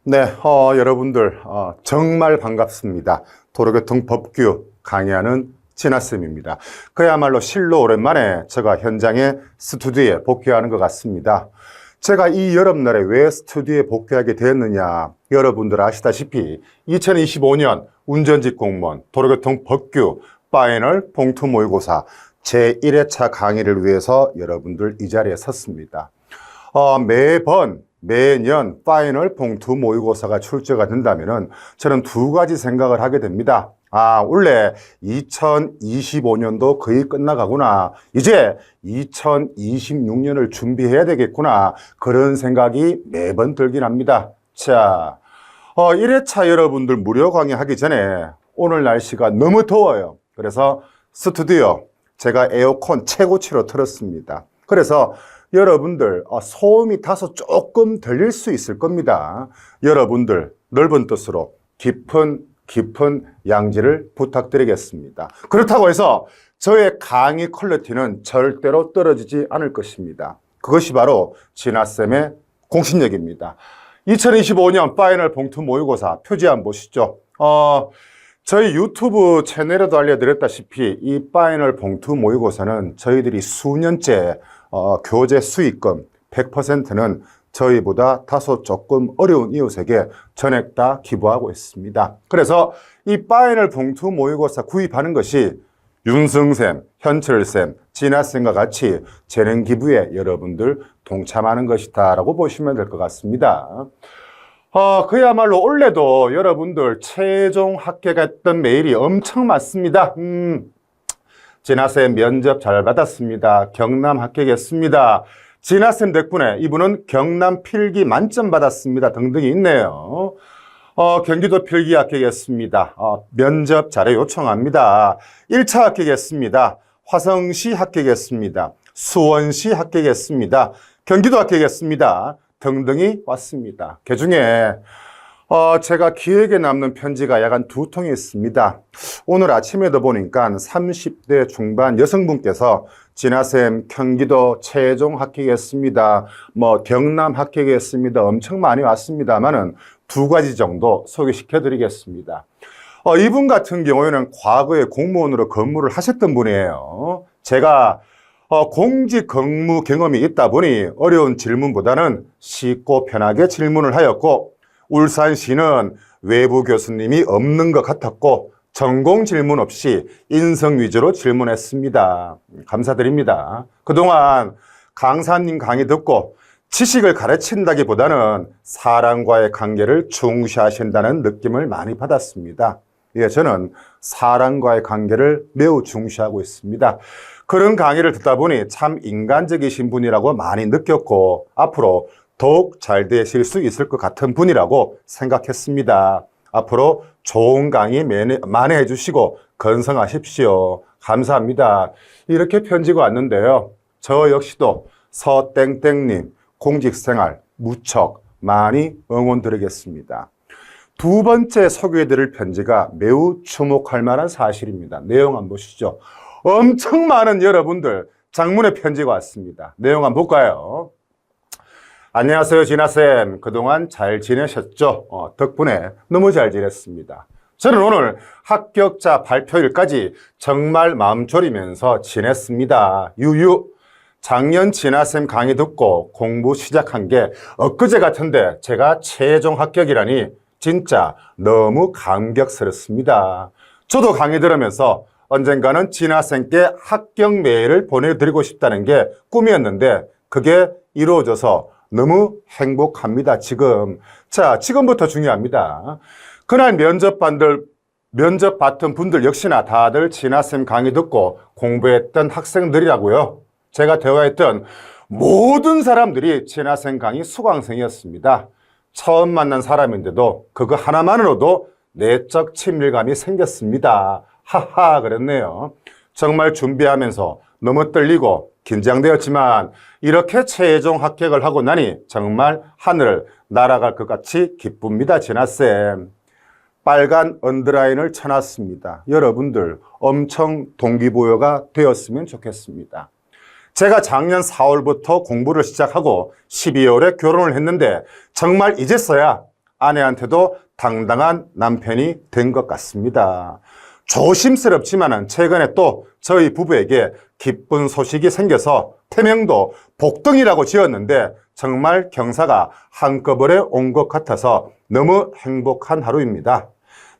네, 여러분들 정말 반갑습니다. 도로교통 법규 강의하는 진아쌤입니다. 그야말로 실로 오랜만에 제가 현장에 스튜디오에 복귀하는 것 같습니다. 제가 이 여름날에 왜 스튜디오에 복귀하게 되었느냐, 여러분들 아시다시피 2025년 운전직 공무원 도로교통 법규 파이널 봉투 모의고사 제1회차 강의를 위해서 여러분들 이 자리에 섰습니다. 매년 파이널 봉투 모의고사가 출제가 된다면은 저는 두 가지 생각을 하게 됩니다. 원래 2025년도 거의 끝나가구나. 이제 2026년을 준비해야 되겠구나. 그런 생각이 매번 들긴 합니다. 자, 1회차 여러분들 무료 강의하기 전에 오늘 날씨가 너무 더워요. 그래서 스튜디오 제가 에어컨 최고치로 틀었습니다. 그래서 여러분들 소음이 다소 조금 들릴 수 있을 겁니다. 여러분들 넓은 뜻으로 깊은 양지를 부탁드리겠습니다. 그렇다고 해서 저의 강의 퀄리티는 절대로 떨어지지 않을 것입니다. 그것이 바로 진아쌤의 공신력입니다. 2025년 파이널 봉투 모의고사 표지 한번 보시죠. 저희 유튜브 채널에도 알려드렸다시피 이 파이널 봉투 모의고사는 저희들이 수년째 교재 수익금 100%는 저희보다 다소 조금 어려운 이웃에게 전액 다 기부하고 있습니다. 그래서 이 파이널 봉투 모의고사 구입하는 것이 윤승쌤, 현철쌤, 진아쌤과 같이 재능 기부에 여러분들 동참하는 것이다 라고 보시면 될 것 같습니다. 그야말로 올해도 여러분들 최종 합격했던 메일이 엄청 많습니다. 진아쌤 면접 잘 받았습니다. 경남 합격했습니다. 진아쌤 덕분에 이분은 경남 필기 만점 받았습니다. 등등이 있네요. 경기도 필기 합격했습니다. 면접 자료 요청합니다. 1차 합격했습니다. 화성시 합격했습니다. 수원시 합격했습니다. 경기도 합격했습니다. 등등이 왔습니다. 그중에 제가 기억에 남는 편지가 약 한 2통이 있습니다. 오늘 아침에도 보니까 30대 중반 여성분께서 진아쌤 경기도 최종 합격했습니다. 경남 합격했습니다. 엄청 많이 왔습니다만은 2가지 정도 소개시켜 드리겠습니다. 이분 같은 경우에는 과거에 공무원으로 근무를 하셨던 분이에요. 제가 공직 근무 경험이 있다 보니 어려운 질문보다는 쉽고 편하게 질문을 하였고, 울산시는 외부 교수님이 없는 것 같았고 전공 질문 없이 인성 위주로 질문했습니다. 감사드립니다. 그동안 강사님 강의 듣고 지식을 가르친다기보다는 사람과의 관계를 중시하신다는 느낌을 많이 받았습니다. 예, 저는 사람과의 관계를 매우 중시하고 있습니다. 그런 강의를 듣다 보니 참 인간적이신 분이라고 많이 느꼈고 앞으로 더욱 잘 되실 수 있을 것 같은 분이라고 생각했습니다. 앞으로 좋은 강의 많이 해주시고 건성하십시오. 감사합니다. 이렇게 편지가 왔는데요. 저 역시도 서땡땡님 공직생활 무척 많이 응원드리겠습니다. 2번째 소개해드릴 편지가 매우 주목할 만한 사실입니다. 내용 한번 보시죠. 엄청 많은 여러분들 장문의 편지가 왔습니다. 내용 한번 볼까요? 안녕하세요, 진아쌤. 그동안 잘 지내셨죠? 덕분에 너무 잘 지냈습니다. 저는 오늘 합격자 발표일까지 정말 마음 졸이면서 지냈습니다. 유유. 작년 진아쌤 강의 듣고 공부 시작한 게 엊그제 같은데 제가 최종 합격이라니 진짜 너무 감격스럽습니다. 저도 강의 들으면서 언젠가는 진아쌤께 합격 메일을 보내드리고 싶다는 게 꿈이었는데 그게 이루어져서 너무 행복합니다, 지금. 자, 지금부터 중요합니다. 그날 면접 받던 분들 역시나 다들 진아쌤 강의 듣고 공부했던 학생들이라고요. 제가 대화했던 모든 사람들이 진아쌤 강의 수강생이었습니다. 처음 만난 사람인데도 그거 하나만으로도 내적 친밀감이 생겼습니다. 하하, 그랬네요. 정말 준비하면서 너무 떨리고 긴장되었지만 이렇게 최종 합격을 하고 나니 정말 하늘을 날아갈 것 같이 기쁩니다, 진아쌤. 빨간 언더라인을 쳐놨습니다. 여러분들 엄청 동기부여가 되었으면 좋겠습니다. 제가 작년 4월부터 공부를 시작하고 12월에 결혼을 했는데 정말 이제서야 아내한테도 당당한 남편이 된 것 같습니다. 조심스럽지만은 최근에 또 저희 부부에게 기쁜 소식이 생겨서 태명도 복등이라고 지었는데 정말 경사가 한꺼번에 온 것 같아서 너무 행복한 하루입니다.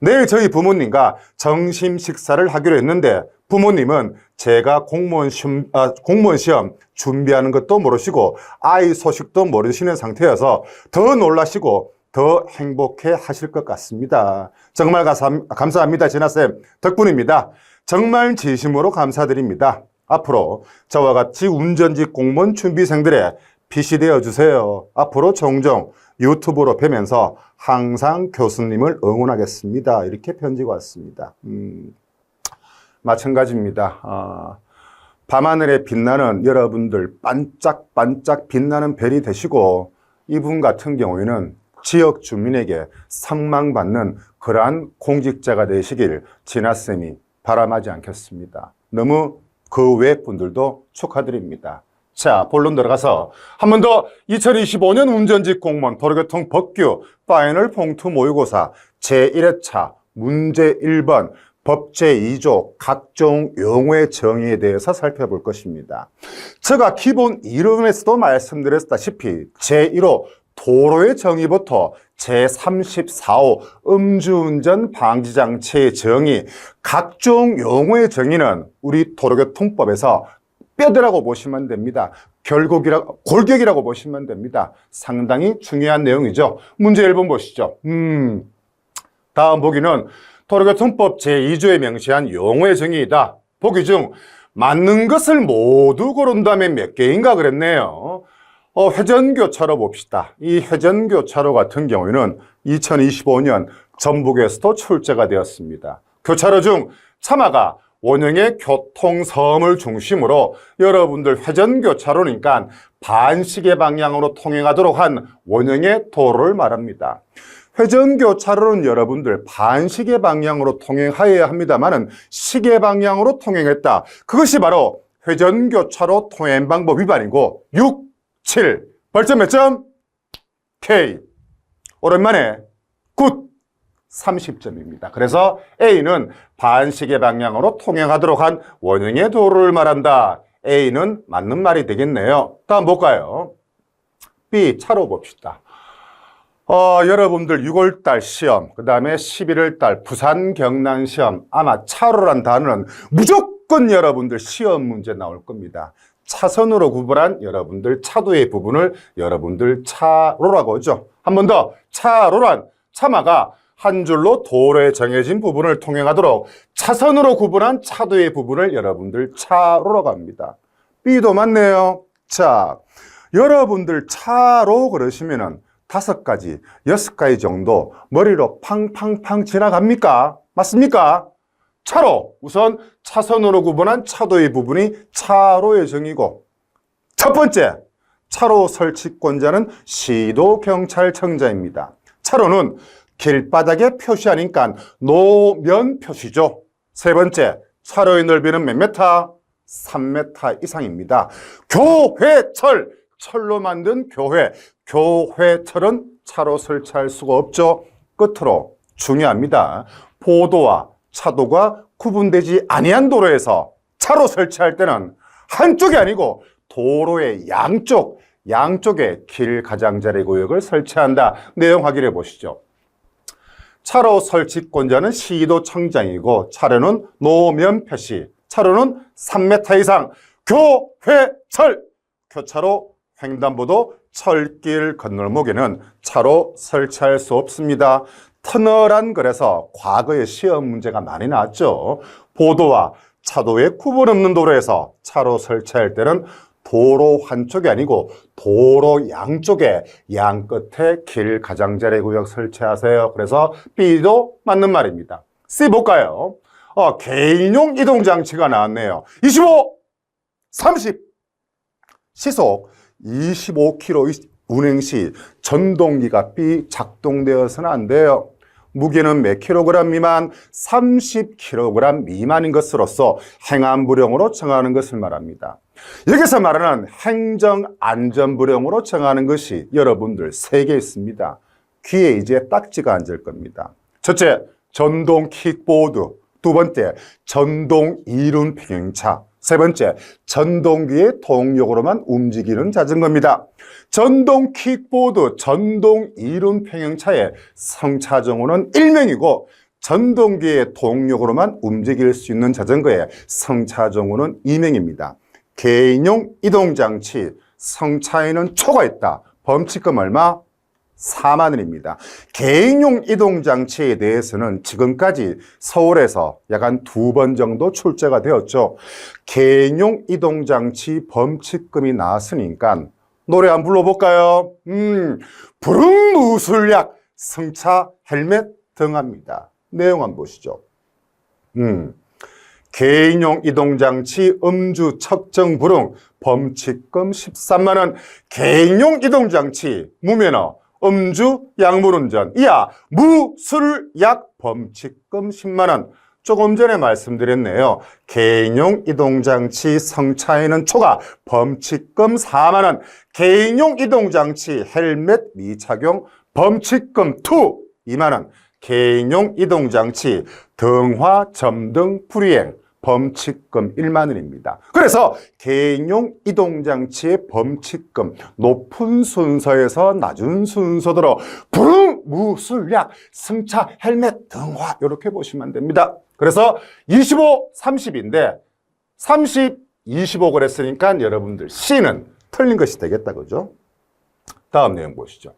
내일 저희 부모님과 점심 식사를 하기로 했는데 부모님은 제가 공무원 시험 준비하는 것도 모르시고 아이 소식도 모르시는 상태여서 더 놀라시고 더 행복해 하실 것 같습니다. 정말 감사합니다. 진아쌤 덕분입니다. 정말 진심으로 감사드립니다. 앞으로 저와 같이 운전직 공무원 준비생들의 빛이 되어주세요. 앞으로 종종 유튜브로 뵈면서 항상 교수님을 응원하겠습니다. 이렇게 편지가 왔습니다. 마찬가지입니다. 밤하늘에 빛나는 여러분들 반짝반짝 빛나는 별이 되시고 이분 같은 경우에는 지역 주민에게 선망받는 그러한 공직자가 되시길 진아쌤이 바람하지 않겠습니다. 너무 그 외 분들도 축하드립니다. 자, 본론 들어가서 한 번 더 2025년 운전직 공무원 도로교통 법규 파이널 봉투 모의고사 제1회차 문제 1번 법 제2조 각종 용어의 정의에 대해서 살펴볼 것입니다. 제가 기본 이론에서도 말씀드렸다시피 제1호 도로의 정의부터 제34호 음주운전 방지장치의 정의, 각종 용어의 정의는 우리 도로교통법에서 뼈대라고 보시면 됩니다. 골격이라고 보시면 됩니다. 상당히 중요한 내용이죠. 문제 1번 보시죠. 다음 보기는 도로교통법 제2조에 명시한 용어의 정의이다. 보기 중 맞는 것을 모두 고른다면 몇 개인가 그랬네요. 회전교차로 봅시다. 이 회전교차로 같은 경우에는 2025년 전북에서도 출제가 되었습니다. 교차로 중 차마가 원형의 교통섬을 중심으로 여러분들 회전교차로니까 반시계 방향으로 통행하도록 한 원형의 도로를 말합니다. 회전교차로는 여러분들 반시계 방향으로 통행하여야 합니다만은 시계 방향으로 통행했다. 그것이 바로 회전교차로 통행 방법 위반이고 6, 7, 벌점 몇 점? K. 오랜만에 굿 30점입니다. 그래서 A는 반시계 방향으로 통행하도록 한 원형의 도로를 말한다. A는 맞는 말이 되겠네요. 다음 볼까요? B 차로 봅시다. 여러분들 6월달 시험, 그 다음에 11월달 부산 경남 시험, 아마 차로란 단어는 무조건 여러분들 시험 문제 나올 겁니다. 차선으로 구분한 여러분들 차도의 부분을 여러분들 차로라고 하죠. 한 번 더, 차로란 차마가 한 줄로 도로에 정해진 부분을 통행하도록 차선으로 구분한 차도의 부분을 여러분들 차로라고 합니다. B도 맞네요. 자, 여러분들 차로 그러시면은 5가지, 6가지 정도 머리로 팡팡팡 지나갑니까? 맞습니까? 차로, 우선 차선으로 구분한 차도의 부분이 차로의 정의고, 첫 번째, 차로 설치권자는 시도경찰청자입니다. 차로는 길바닥에 표시하니까 노면 표시죠. 세 번째, 차로의 넓이는 몇 미터? 3m 이상입니다. 교회철, 철로 만든 교회철은 차로 설치할 수가 없죠. 끝으로 중요합니다. 보도와 차도가 구분되지 아니한 도로에서 차로 설치할 때는 한쪽이 아니고 도로의 양쪽에 길 가장자리 구역을 설치한다. 내용 확인해 보시죠. 차로 설치권자는 시도청장이고 차로는 노면 표시, 차로는 3m 이상, 교회철, 교차로, 횡단보도, 철길 건널목에는 차로 설치할 수 없습니다. 터널안 그래서 과거에 시험 문제가 많이 나왔죠. 보도와 차도의 구분 없는 도로에서 차로 설치할 때는 도로 한쪽이 아니고 도로 양쪽에 양끝에 길 가장자리 구역 설치하세요. 그래서 B도 맞는 말입니다. C 볼까요? 개인용 이동장치가 나왔네요. 25, 30, 시속 25km 운행 시 전동기가 작동되어서는 안 돼요. 무게는 몇 킬로그램 미만? 30kg 미만인 것으로서 행안부령으로 정하는 것을 말합니다. 여기서 말하는 행정안전부령으로 정하는 것이 여러분들 3개 있습니다. 귀에 이제 딱지가 앉을 겁니다. 첫째, 전동 킥보드. 두 번째, 전동 이륜 평형차. 세 번째, 전동기의 동력으로만 움직이는 자전거입니다. 전동 킥보드, 전동 이륜 평형차의 성차정호는 1명이고 전동기의 동력으로만 움직일 수 있는 자전거의 성차정호는 2명입니다. 개인용 이동장치, 성차에는 초가 있다. 범칙금 얼마? 4만 원입니다. 개인용 이동장치에 대해서는 지금까지 서울에서 약 한 2번 정도 출제가 되었죠. 개인용 이동장치 범칙금이 나왔으니까 노래 한번 불러볼까요? 불응무술약 승차 헬멧 등합니다. 내용 한번 보시죠. 개인용 이동장치 음주 측정 불응 범칙금 13만 원. 개인용 이동장치 무면허 음주 약물운전 이하 무술약 범칙금 10만 원. 조금 전에 말씀드렸네요. 개인용 이동장치 성차에는 초과 범칙금 4만 원. 개인용 이동장치 헬멧 미착용 범칙금 2만 원. 개인용 이동장치 등화 점등 불이행 범칙금 1만 원입니다. 그래서 개인용 이동장치의 범칙금 높은 순서에서 낮은 순서대로 불응, 무술약, 승차, 헬멧, 등화 이렇게 보시면 됩니다. 그래서 25, 30인데 30, 25 그랬으니까 여러분들 C는 틀린 것이 되겠다, 그죠? 다음 내용 보시죠.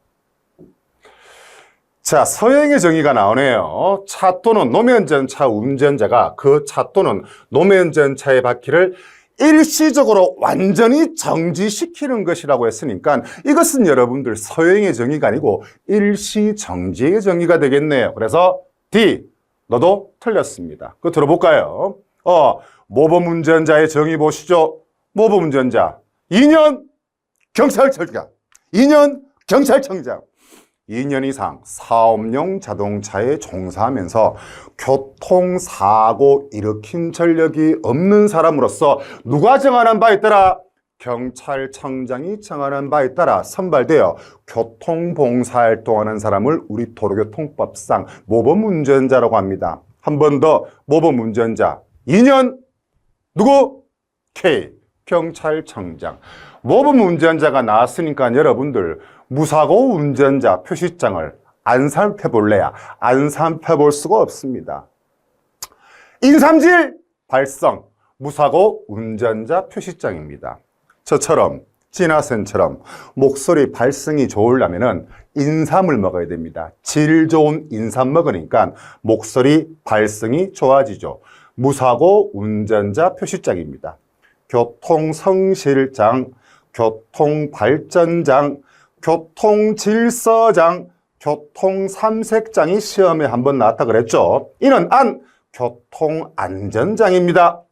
자, 서행의 정의가 나오네요. 차 또는 노면전차 운전자가 그 차 또는 노면전차의 바퀴를 일시적으로 완전히 정지시키는 것이라고 했으니까 이것은 여러분들 서행의 정의가 아니고 일시정지의 정의가 되겠네요. 그래서 D, 너도 틀렸습니다. 그거 들어볼까요? 모범운전자의 정의 보시죠. 모범운전자 2년 경찰청장, 2년 경찰청장. 2년 이상 사업용 자동차에 종사하면서 교통사고 일으킨 전력이 없는 사람으로서 누가 정하는 바에 따라 경찰청장이 정하는 바에 따라 선발되어 교통봉사활동하는 사람을 우리 도로교통법상 모범운전자라고 합니다. 한 번 더 모범운전자 2년 누구? K 경찰청장. 모범운전자가 나왔으니까 여러분들 무사고 운전자 표시장을 안 살펴볼래야 안 살펴볼 수가 없습니다. 인삼질 발성 무사고 운전자 표시장입니다. 저처럼 진화센처럼 목소리 발성이 좋으려면 인삼을 먹어야 됩니다. 질 좋은 인삼 먹으니까 목소리 발성이 좋아지죠. 무사고 운전자 표시장입니다. 교통성실장, 교통발전장, 교통질서장, 교통삼색장이 시험에 한번 나왔다 그랬죠. 이는 교통안전장입니다.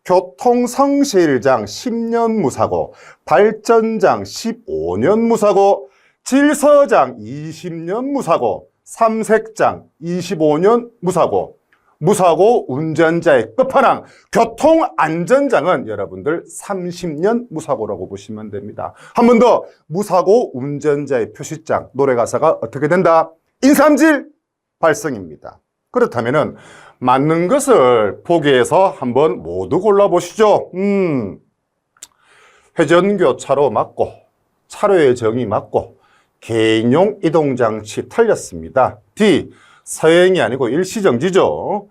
교통성실장 10년 무사고, 발전장 15년 무사고, 질서장 20년 무사고, 삼색장 25년 무사고, 무사고 운전자의 끝판왕 교통안전장은 여러분들 30년 무사고라고 보시면 됩니다. 한 번 더 무사고 운전자의 표시장 노래 가사가 어떻게 된다? 인삼질 발성입니다. 그렇다면은 맞는 것을 보기에서 한번 모두 골라보시죠. 회전교차로 맞고 차로의 정의 맞고 개인용 이동장치 틀렸습니다. D 서행이 아니고 일시정지죠.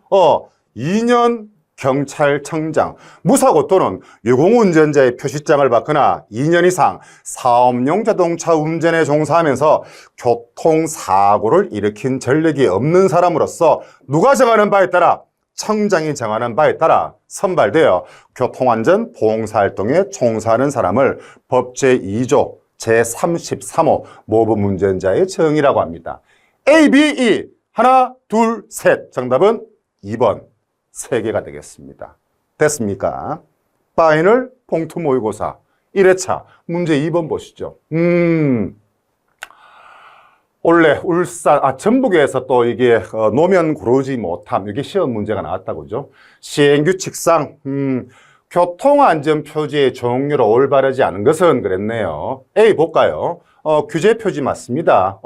2년 경찰청장, 무사고 또는 유공운전자의 표시장을 받거나 2년 이상 사업용 자동차 운전에 종사하면서 교통사고를 일으킨 전력이 없는 사람으로서 누가 정하는 바에 따라 청장이 정하는 바에 따라 선발되어 교통안전 봉사활동에 종사하는 사람을 법 제2조 제33호 모범운전자의 정의라고 합니다. A, B, E 하나, 둘, 셋. 정답은 2번. 3개가 되겠습니다. 됐습니까? 파이널 봉투 모의고사 1회차 문제 2번 보시죠. 원래 전북에서 또 이게 노면 고르지 못함 이게 시험 문제가 나왔다고 그죠? 시행규칙상 교통안전표지의 종류로 올바르지 않은 것은 그랬네요. A 볼까요? 규제 표지 맞습니다.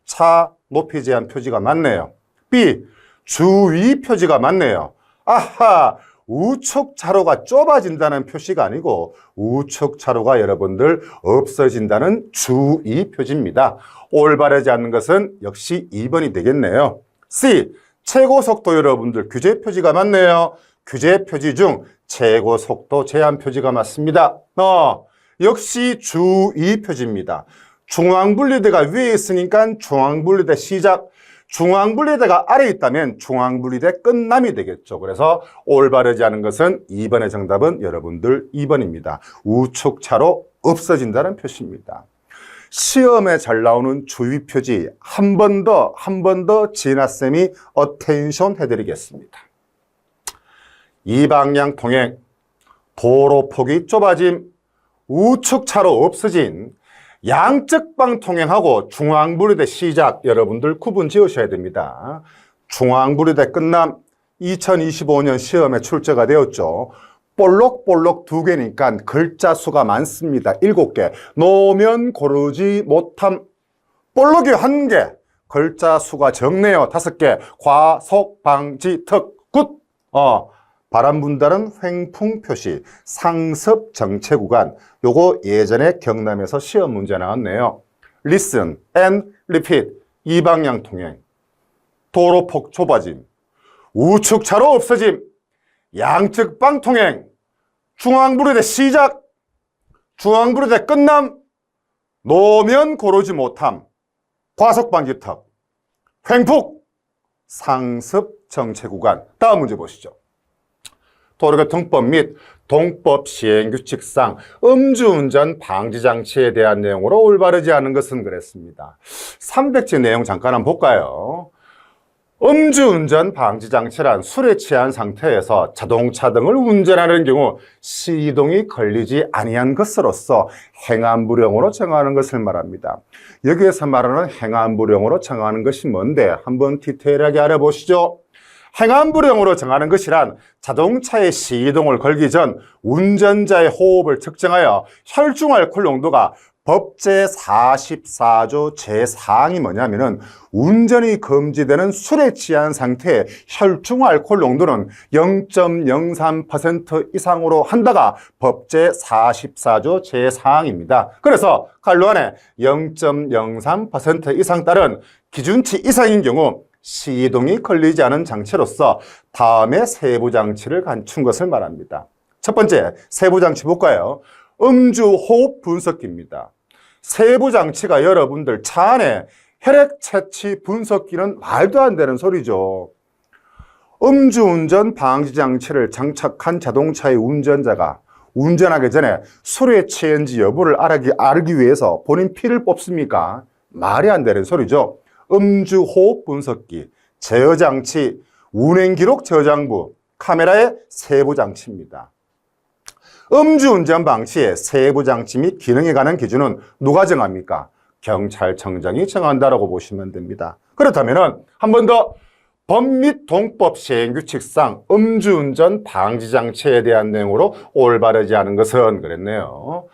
차 높이 제한 표지가 맞네요. B. 주의 표지가 맞네요. 아하! 우측 차로가 좁아진다는 표시가 아니고 우측 차로가 여러분들 없어진다는 주의 표지입니다. 올바르지 않는 것은 역시 2번이 되겠네요. C. 최고 속도 여러분들 규제 표지가 맞네요. 규제 표지 중 최고 속도 제한 표지가 맞습니다. 역시 주의 표지입니다. 중앙분리대가 위에 있으니까 중앙분리대 시작, 중앙분리대가 아래에 있다면 중앙분리대 끝남이 되겠죠. 그래서 올바르지 않은 것은 2번의 정답은 여러분들 2번입니다. 우측차로 없어진다는 표시입니다. 시험에 잘 나오는 주의 표지 한 번 더 진아쌤이 어텐션 해드리겠습니다. 이 방향 통행, 도로폭이 좁아짐, 우측차로 없어진, 양측방 통행하고 중앙분리대 시작, 여러분들 구분 지으셔야 됩니다. 중앙분리대 끝남 2025년 시험에 출제가 되었죠. 볼록 2개니까 글자 수가 많습니다. 7개. 놓으면 고르지 못함. 볼록이 1개. 글자 수가 적네요. 5개. 과속 방지 특 굿. 바람 분다는 횡풍 표시, 상습 정체 구간. 요거 예전에 경남에서 시험 문제 나왔네요. Listen and repeat. 이 방향 통행. 도로폭 좁아짐. 우측차로 없어짐. 양측방 통행. 중앙분리대 시작. 중앙분리대 끝남. 노면 고르지 못함. 과속방지턱. 횡폭. 상습 정체 구간. 다음 문제 보시죠. 도로교통법 및 동법 시행규칙상 음주운전 방지장치에 대한 내용으로 올바르지 않은 것은 그랬습니다. 300지 내용 잠깐 한번 볼까요? 음주운전 방지장치란 술에 취한 상태에서 자동차 등을 운전하는 경우 시동이 걸리지 아니한 것으로서 행안부령으로 정하는 것을 말합니다. 여기에서 말하는 행안부령으로 정하는 것이 뭔데 한번 디테일하게 알아보시죠. 행안부령으로 정하는 것이란 자동차의 시동을 걸기 전 운전자의 호흡을 측정하여 혈중알코올 농도가 법 제44조 제4항이 뭐냐면은 운전이 금지되는 술에 취한 상태의 혈중알코올 농도는 0.03% 이상으로 한다가 법 제44조 제4항입니다. 그래서 칼로 안에 0.03% 이상 따른 기준치 이상인 경우 시동이 걸리지 않은 장치로서 다음의 세부 장치를 갖춘 것을 말합니다. 첫 번째 세부 장치 볼까요? 음주 호흡 분석기입니다. 세부 장치가 여러분들 차 안에 혈액 채취 분석기는 말도 안 되는 소리죠. 음주운전 방지 장치를 장착한 자동차의 운전자가 운전하기 전에 술에 취한지 여부를 알기 위해서 본인 피를 뽑습니까? 말이 안 되는 소리죠. 음주 호흡 분석기, 제어 장치, 운행 기록 저장부, 카메라의 세부 장치입니다. 음주운전 방치의 세부 장치 및 기능에 관한 기준은 누가 정합니까? 경찰청장이 정한다라고 보시면 됩니다. 그렇다면 한 번 더 법 및 동법 시행규칙상 음주운전 방지 장치에 대한 내용으로 올바르지 않은 것은 그랬네요.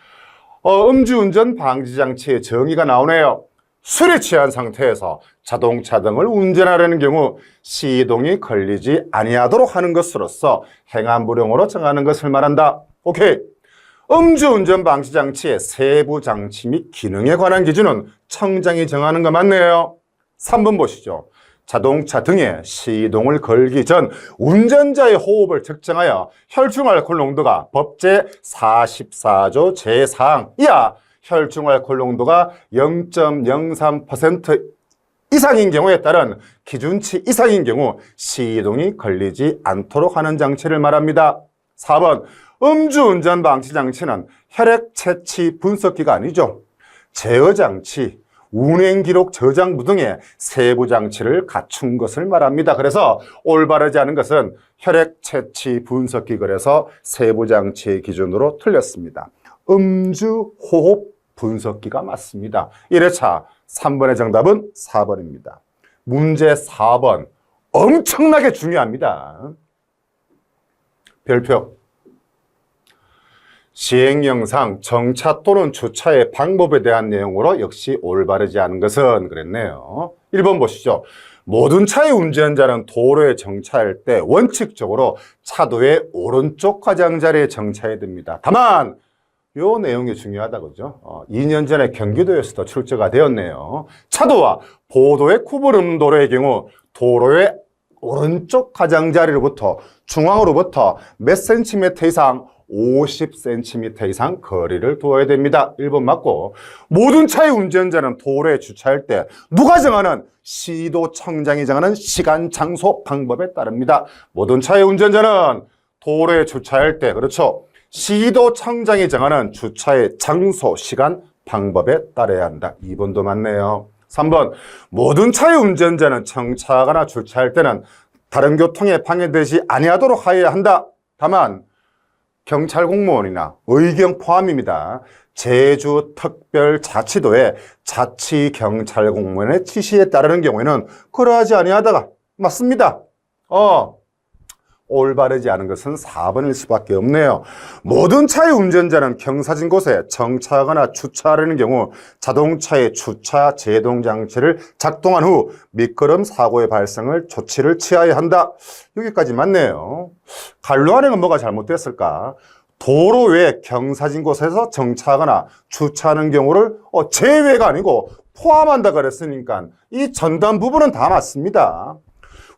음주운전 방지 장치의 정의가 나오네요. 술에 취한 상태에서 자동차 등을 운전하려는 경우 시동이 걸리지 아니하도록 하는 것으로서 행안부령으로 정하는 것을 말한다. 오케이. 음주운전 방지 장치의 세부 장치 및 기능에 관한 기준은 청장이 정하는 거 맞네요. 3번 보시죠. 자동차 등에 시동을 걸기 전 운전자의 호흡을 측정하여 혈중알코올 농도가 법 제44조 제4항 이하 혈중알코올 농도가 0.03% 이상인 경우에 따른 기준치 이상인 경우 시동이 걸리지 않도록 하는 장치를 말합니다. 4번 음주운전 방지 장치는 혈액 채취 분석기가 아니죠. 제어 장치, 운행 기록 저장부 등의 세부 장치를 갖춘 것을 말합니다. 그래서 올바르지 않은 것은 혈액 채취 분석기, 그래서 세부 장치의 기준으로 틀렸습니다. 음주 호흡 분석기가 맞습니다. 1회차 3번의 정답은 4번입니다. 문제 4번 엄청나게 중요합니다. 별표. 시행령상 정차 또는 주차의 방법에 대한 내용으로 역시 올바르지 않은 것은 그랬네요. 1번 보시죠. 모든 차의 운전자는 도로에 정차할 때 원칙적으로 차도의 오른쪽 가장자리에 정차해야 됩니다. 다만 요 내용이 중요하다 그죠? 2년 전에 경기도에서도 출제가 되었네요. 차도와 보도의 구분 없는 도로의 경우 도로의 오른쪽 가장자리로부터 중앙으로부터 몇 센티미터 이상 50cm 이상 거리를 두어야 됩니다. 1번 맞고, 모든 차의 운전자는 도로에 주차할 때 누가 정하는? 시도청장이 정하는 시간, 장소, 방법에 따릅니다. 모든 차의 운전자는 도로에 주차할 때, 그렇죠, 시도청장이 정하는 주차의 장소, 시간, 방법에 따라야 한다. 2번도 맞네요. 3번, 모든 차의 운전자는 정차하거나 주차할 때는 다른 교통에 방해되지 아니하도록 하여야 한다. 다만 경찰 공무원이나 의경 포함입니다. 제주특별자치도의 자치경찰 공무원의 지시에 따르는 경우에는 그러하지 아니하다가 맞습니다. 올바르지 않은 것은 4번일 수밖에 없네요. 모든 차의 운전자는 경사진 곳에 정차하거나 주차하려는 경우 자동차의 주차 제동 장치를 작동한 후 미끄럼 사고의 발생을 조치를 취하여야 한다. 여기까지 맞네요. 관로안에는 뭐가 잘못됐을까? 도로 외 경사진 곳에서 정차하거나 주차하는 경우를 제외가 아니고 포함한다 그랬으니까 이 전단 부분은 다 맞습니다.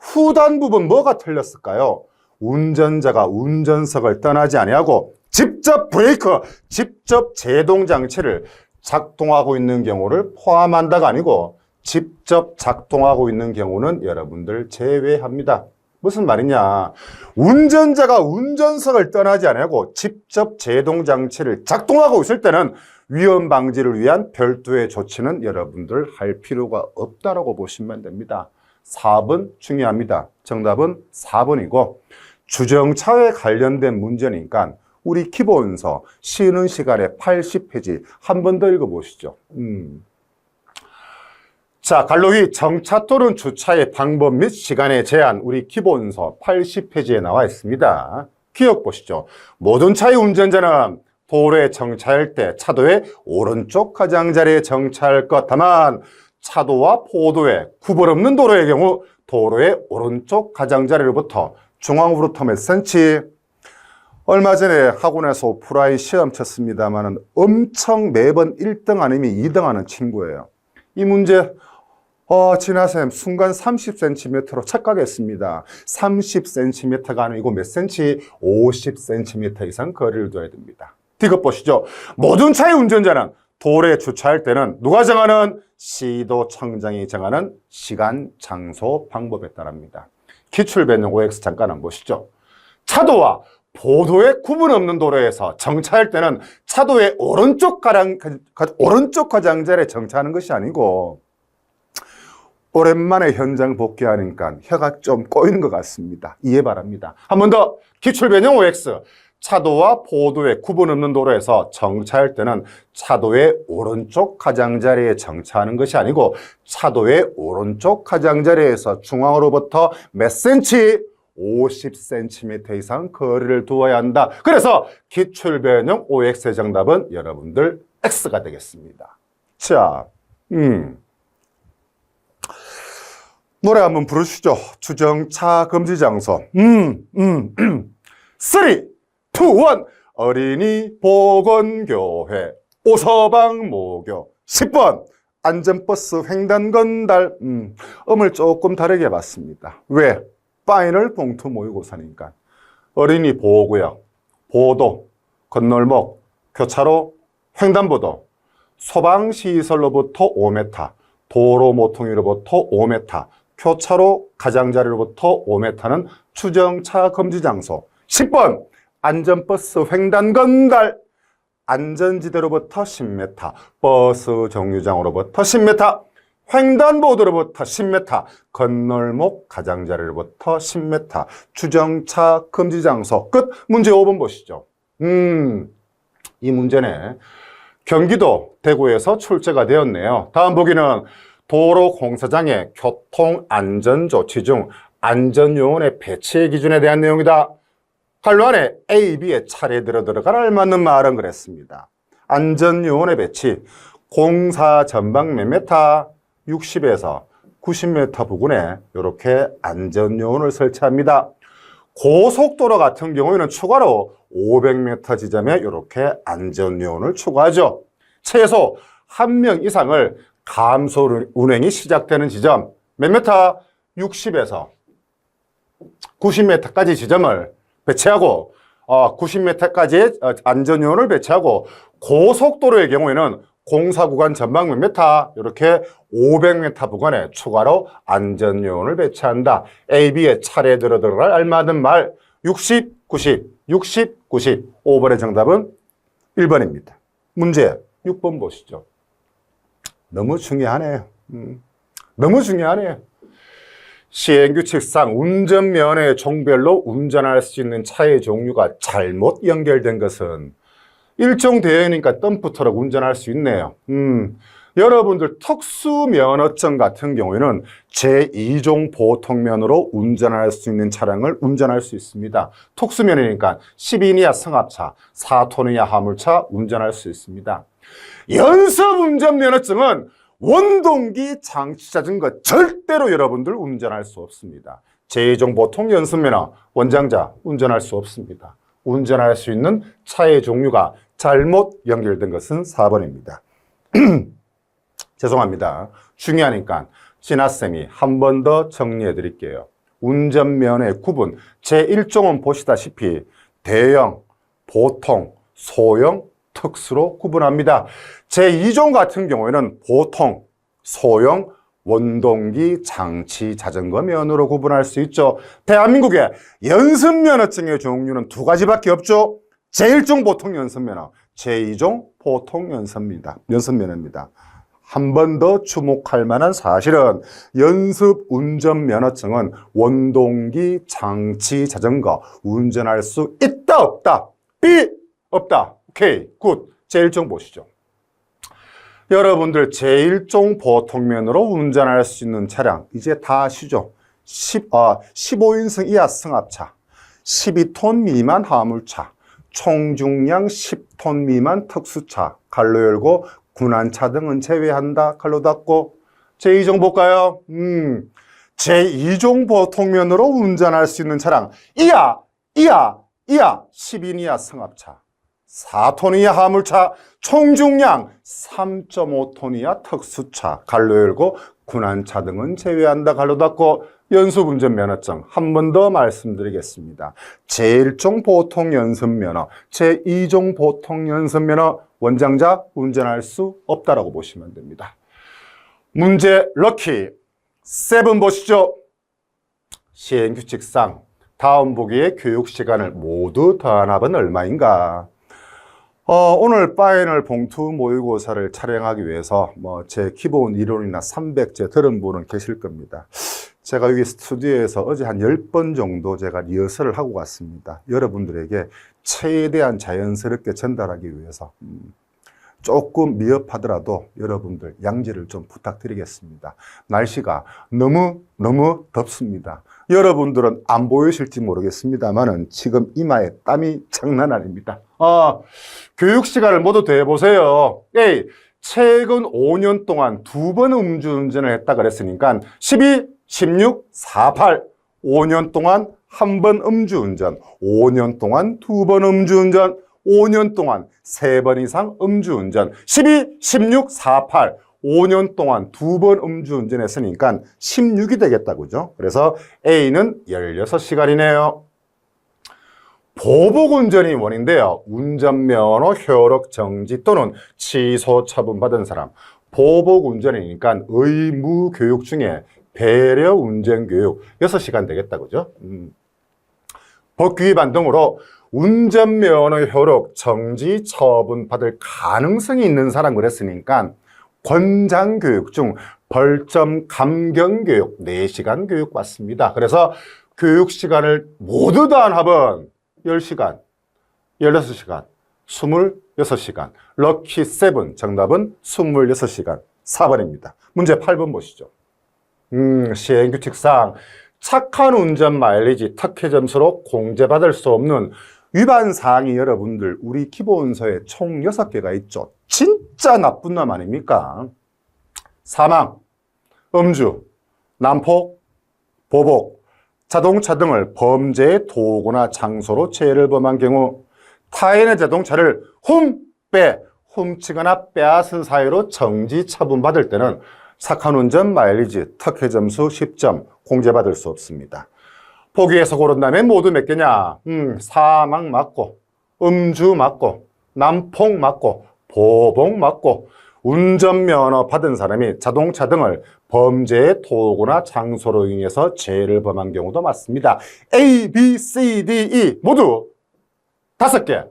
후단 부분 뭐가 틀렸을까요? 운전자가 운전석을 떠나지 아니하고 직접 브레이크, 직접 제동 장치를 작동하고 있는 경우를 포함한다가 아니고 직접 작동하고 있는 경우는 여러분들 제외합니다. 무슨 말이냐? 운전자가 운전석을 떠나지 아니하고 직접 제동 장치를 작동하고 있을 때는 위험 방지를 위한 별도의 조치는 여러분들 할 필요가 없다라고 보시면 됩니다. 4번 중요합니다. 정답은 4번이고 주정차에 관련된 문제니까 우리 기본서 쉬는 시간에 80페이지 한 번 더 읽어보시죠. 자, 갈로위 정차 또는 주차의 방법 및 시간의 제한 우리 기본서 80페이지에 나와 있습니다. 기억 보시죠. 모든 차의 운전자는 도로에 정차할 때 차도의 오른쪽 가장자리에 정차할 것. 다만 차도와 포도에 구분 없는 도로의 경우 도로의 오른쪽 가장자리로부터 중앙으로부터 몇 센치? 얼마 전에 학원에서 오프라인 시험 쳤습니다만 엄청 매번 1등 아니면 2등 하는 친구예요. 이 문제 진아쌤 순간 30cm로 착각했습니다. 30cm가 아니고 몇 cm? 50cm 이상 거리를 둬야 됩니다. 이것 보시죠. 모든 차의 운전자는 도로에 주차할 때는 누가 정하는? 시도청장이 정하는 시간, 장소, 방법에 따릅니다. 기출변형 OX 잠깐 한번 보시죠. 차도와 보도의 구분 없는 도로에서 정차할 때는 차도의 오른쪽 가장자리에 정차하는 것이 아니고, 오랜만에 현장 복귀하니까 혀가 좀 꼬이는 것 같습니다. 이해 바랍니다. 한 번 더 기출변형 OX. 차도와 보도의 구분 없는 도로에서 정차할 때는 차도의 오른쪽 가장자리에 정차하는 것이 아니고 차도의 오른쪽 가장자리에서 중앙으로부터 몇 센치? 50cm 이상 거리를 두어야 한다. 그래서 기출변형 OX의 정답은 여러분들 X가 되겠습니다. 자, 노래 한번 부르시죠. 주정차 금지 장소. 3, 2, 1 어린이 보건교회 오서방 모교. 10번 안전버스 횡단 건달. 음을 조금 다르게 봤습니다. 왜? 파이널 봉투 모의고사니까. 어린이 보호구역, 보도, 건널목, 교차로, 횡단보도, 소방시설로부터 5m, 도로 모퉁이로부터 5m, 교차로 가장자리로부터 5m는 주정차 금지 장소. 10번 안전버스 횡단 건달. 안전지대로부터 10m, 버스 정류장으로부터 10m, 횡단보도로부터 10m, 건널목 가장자리로부터 10m, 주정차 금지 장소. 끝. 문제 5번 보시죠. 이 문제네. 경기도 대구에서 출제가 되었네요. 다음 보기는 도로공사장의 교통안전조치 중 안전요원의 배치 기준에 대한 내용이다. 활로 안에 A, B의 차례대로 들어갈 알맞는 말은 그랬습니다. 안전요원의 배치, 공사 전방 몇 미터? 60에서 90m 부근에 이렇게 안전요원을 설치합니다. 고속도로 같은 경우에는 추가로 500m 지점에 이렇게 안전요원을 추가하죠. 최소 1명 이상을 감소 운행이 시작되는 지점 몇 미터? 60에서 90m까지 지점을 배치하고 90m까지 안전요원을 배치하고 고속도로의 경우에는 공사 구간 전방 몇 미터? 이렇게 500m 부근에 추가로 안전요원을 배치한다. A, B의 차례대로 들어갈 알맞은 말 60, 90, 60, 90. 5번의 정답은 1번입니다. 문제 6번 보시죠. 너무 중요하네요. 너무 중요하네요. 시행규칙상 운전면허의 종별로 운전할 수 있는 차의 종류가 잘못 연결된 것은 일종 대회니까 덤프트럭 운전할 수 있네요. 여러분들 특수면허증 같은 경우에는 제2종 보통면허로 운전할 수 있는 차량을 운전할 수 있습니다. 특수면허니까 10인 이하 승합차, 4톤 이하 화물차 운전할 수 있습니다. 연습운전면허증은 원동기 장치자전거 절대로 여러분들 운전할 수 없습니다. 제2종 보통 연습면허 원장자 운전할 수 없습니다. 운전할 수 있는 차의 종류가 잘못 연결된 것은 4번입니다. 죄송합니다. 중요하니까 진아쌤이 한 번 더 정리해 드릴게요. 운전면허의 구분 제1종은 보시다시피 대형, 보통, 소형, 특수로 구분합니다. 제2종 같은 경우에는 보통, 소형, 원동기, 장치, 자전거 면허로 구분할 수 있죠. 대한민국의 연습면허증의 종류는 두 가지밖에 없죠. 제1종 보통 연습면허, 제2종 보통 연습면허입니다. 한 번 더 주목할 만한 사실은 연습운전면허증은 원동기, 장치, 자전거 운전할 수 있다, 없다? B, 없다. 오케이, 굿. 제1종 보시죠. 여러분들 제1종 보통면허로 운전할 수 있는 차량 이제 다 아시죠? 15인승 이하 승합차, 12톤 미만 화물차, 총중량 10톤 미만 특수차, 갈로 열고 군안차 등은 제외한다. 갈로 닫고. 제2종 볼까요? 제2종 보통면허로 운전할 수 있는 차량 이하 10인 이하 승합차, 4톤 이하 화물차, 총중량 3.5톤 이하 특수차, 갈로 열고 군안차 등은 제외한다. 갈로 닫고. 연습운전면허증 한 번 더 말씀드리겠습니다. 제1종 보통연습면허, 제2종 보통연습면허 원장자 운전할 수 없다라고 보시면 됩니다. 문제 럭키 7 보시죠. 시행규칙상 다음 보기의 교육시간을 모두 더한 합은 얼마인가? 오늘 파이널 봉투 모의고사를 촬영하기 위해서 제 기본 이론이나 300제 들은 분은 계실 겁니다. 제가 여기 스튜디오에서 어제 한 10번 정도 제가 리허설을 하고 갔습니다. 여러분들에게 최대한 자연스럽게 전달하기 위해서 조금 미흡하더라도 여러분들 양지를 좀 부탁드리겠습니다. 날씨가 너무 덥습니다. 여러분들은 안 보이실지 모르겠습니다만은 지금 이마에 땀이 장난 아닙니다. 교육 시간을 모두 대보세요. A, 최근 5년 동안 2번 음주운전을 했다 그랬으니까 12, 16, 48, 5년 동안 한 번 음주운전, 5년 동안 2번 음주운전, 5년 동안 3번 이상 음주운전, 12, 16, 48, 5년 동안 2번 음주운전 했으니까 16이 되겠다, 그죠? 그래서 A는 16시간이네요. 보복운전이 원인데요. 운전면허 효력 정지 또는 취소 처분받은 사람. 보복운전이니까 의무교육 중에 배려운전교육 6시간 되겠다, 그죠? 법규 위반 등으로 운전면허 효력 정지 처분받을 가능성이 있는 사람 그랬으니까 권장교육 중 벌점 감경교육 4시간 교육 받습니다. 그래서 교육시간을 모두 다한 합은 10시간, 16시간, 26시간. 럭키 7 정답은 26시간 4번입니다. 문제 8번 보시죠. 시행규칙상 착한 운전 마일리지 특혜 점수로 공제받을 수 없는 위반 사항이 여러분들 우리 기본서에 총 6개가 있죠. 진짜 나쁜 놈 아닙니까? 사망, 음주, 난폭, 보복, 자동차 등을 범죄의 도구나 장소로 죄를 범한 경우 타인의 자동차를 훔치거나 빼앗은 사유로 정지 처분받을 때는 착한 운전 마일리지 특혜 점수 10점 공제받을 수 없습니다. 보기에서 고른다면 모두 몇 개냐? 사망 맞고, 음주 맞고, 난폭 맞고, 보복 맞고, 운전면허 받은 사람이 자동차 등을 범죄의 도구나 장소로 이용해서 죄를 범한 경우도 맞습니다. A, B, C, D, E 모두 5개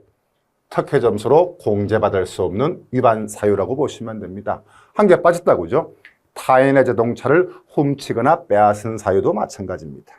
특혜 점수로 공제받을 수 없는 위반 사유라고 보시면 됩니다. 한 개 빠졌다고죠? 타인의 자동차를 훔치거나 빼앗은 사유도 마찬가지입니다.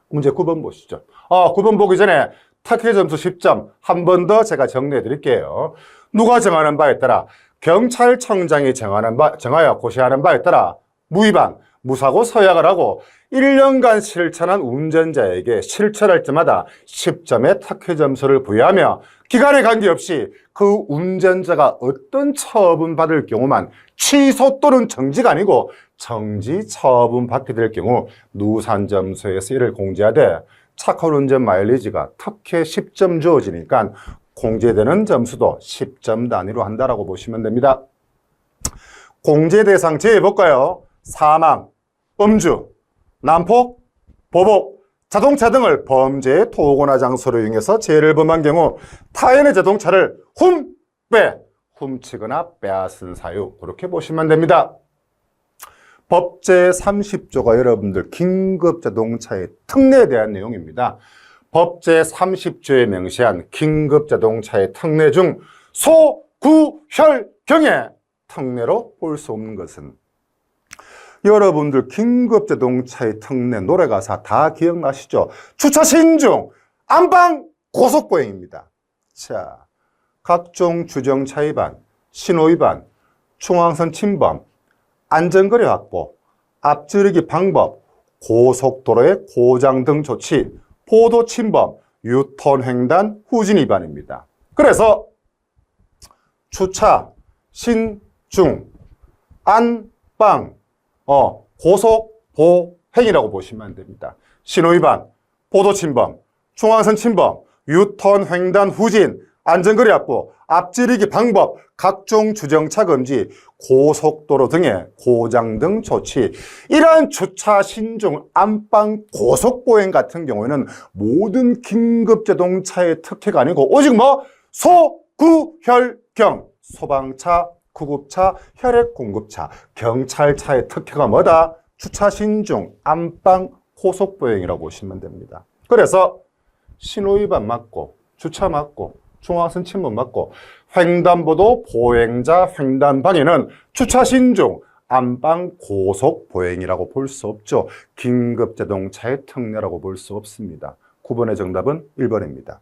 문제 9번 보시죠. 9번 보기 전에 특혜 점수 10점 한 번 더 제가 정리해 드릴게요. 누가 정하는 바에 따라 경찰청장이 정하여 고시하는 바에 따라 무위반, 무사고 서약을 하고 1년간 실천한 운전자에게 실천할 때마다 10점의 특혜 점수를 부여하며 기간에 관계없이 그 운전자가 어떤 처분받을 경우만 취소 또는 정지가 아니고 정지 처분받게 될 경우 누산점수에서 이를 공제하되 착한 운전 마일리지가 특혜 10점 주어지니까 공제되는 점수도 10점 단위로 한다라고 보시면 됩니다. 공제 대상 제외 볼까요? 사망, 음주, 난폭, 보복, 자동차 등을 범죄의 도구나 장소로 이용해서 죄를 범한 경우 타인의 자동차를 훔치거나 빼앗은 사유 그렇게 보시면 됩니다. 법 제30조가 여러분들 긴급자동차의 특례에 대한 내용입니다. 법 제30조에 명시한 긴급자동차의 특례 중 소구혈경의 특례로 볼 수 없는 것은 여러분들 긴급자동차의 특례 노래가사 다 기억나시죠? 주차 신중, 안방 고속보행입니다. 자, 각종 주정차 위반, 신호 위반, 중앙선 침범, 안전거리 확보, 앞지르기 방법, 고속도로의 고장 등 조치, 보도 침범, 유턴 횡단, 후진 위반입니다. 그래서 주차, 신중, 안방, 고속보행이라고 보시면 됩니다. 신호 위반, 보도 침범, 중앙선 침범, 유턴 횡단, 후진, 안전거리 확보, 앞지르기 방법, 각종 주정차 금지, 고속도로 등의 고장 등 조치, 이러한 주차 신중, 안방, 고속보행 같은 경우에는 모든 긴급자동차의 특혜가 아니고 오직 소구혈경, 소방차, 구급차, 혈액공급차, 경찰차의 특혜가 뭐다? 주차 신중, 안방, 고속보행이라고 보시면 됩니다. 그래서 신호위반 맞고, 주차 맞고, 중앙선 침범 맞고, 횡단보도 보행자 횡단 방해는 주차 신중, 안방, 고속보행이라고 볼 수 없죠. 긴급자동차의 특례라고 볼 수 없습니다. 9번의 정답은 1번입니다.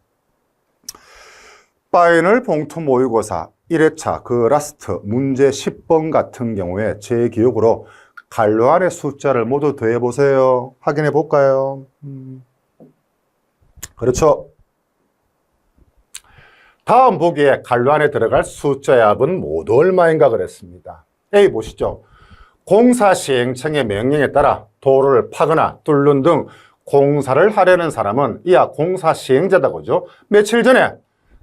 파이널 봉투 모의고사 1회차 그 라스트 문제 10번 같은 경우에 제 기억으로 갈로 안에 숫자를 모두 더해보세요. 확인해 볼까요? 그렇죠. 다음 보기에 갈로 안에 들어갈 숫자의 합은 모두 얼마인가 그랬습니다. A 보시죠. 공사 시행청의 명령에 따라 도로를 파거나 뚫는 등 공사를 하려는 사람은 이하 공사 시행자다 그죠? 며칠 전에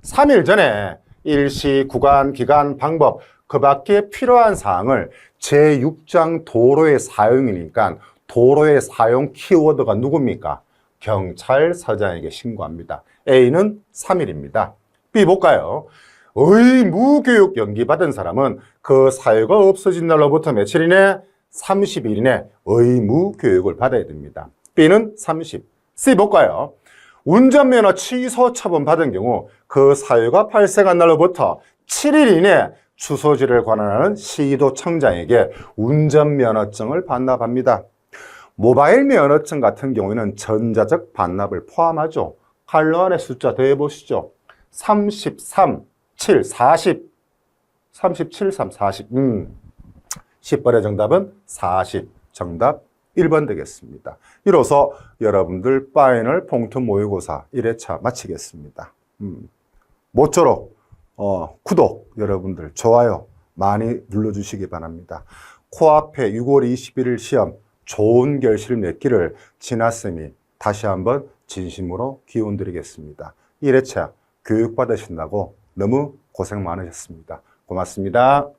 3일 전에 일시, 구간, 기간, 방법 그 밖에 필요한 사항을 제6장 도로의 사용이니까 도로의 사용 키워드가 누굽니까? 경찰서장에게 신고합니다. A는 3일입니다. B 볼까요? 의무교육 연기받은 사람은 그 사유가 없어진 날로부터 며칠 이내? 30일 이내 의무교육을 받아야 됩니다. B는 30. C 볼까요? 운전면허 취소 처분 받은 경우 그 사유가 발생한 날로부터 7일 이내 주소지를 관할하는 시도청장에게 운전면허증을 반납합니다. 모바일 면허증 같은 경우에는 전자적 반납을 포함하죠. 갈로 안에 숫자 더해보시죠. 33, 7, 40, 37, 3, 40. 10번의 정답은 40. 정답 1번 되겠습니다. 이로써 여러분들 파이널 봉투 모의고사 1회차 마치겠습니다. 모쪼록 구독, 여러분들 좋아요 많이 눌러주시기 바랍니다. 코앞에 6월 21일 시험 좋은 결실을 맺기를 진아쌤이 다시 한번 진심으로 기원드리겠습니다. 1회차 교육받으신다고 너무 고생 많으셨습니다. 고맙습니다.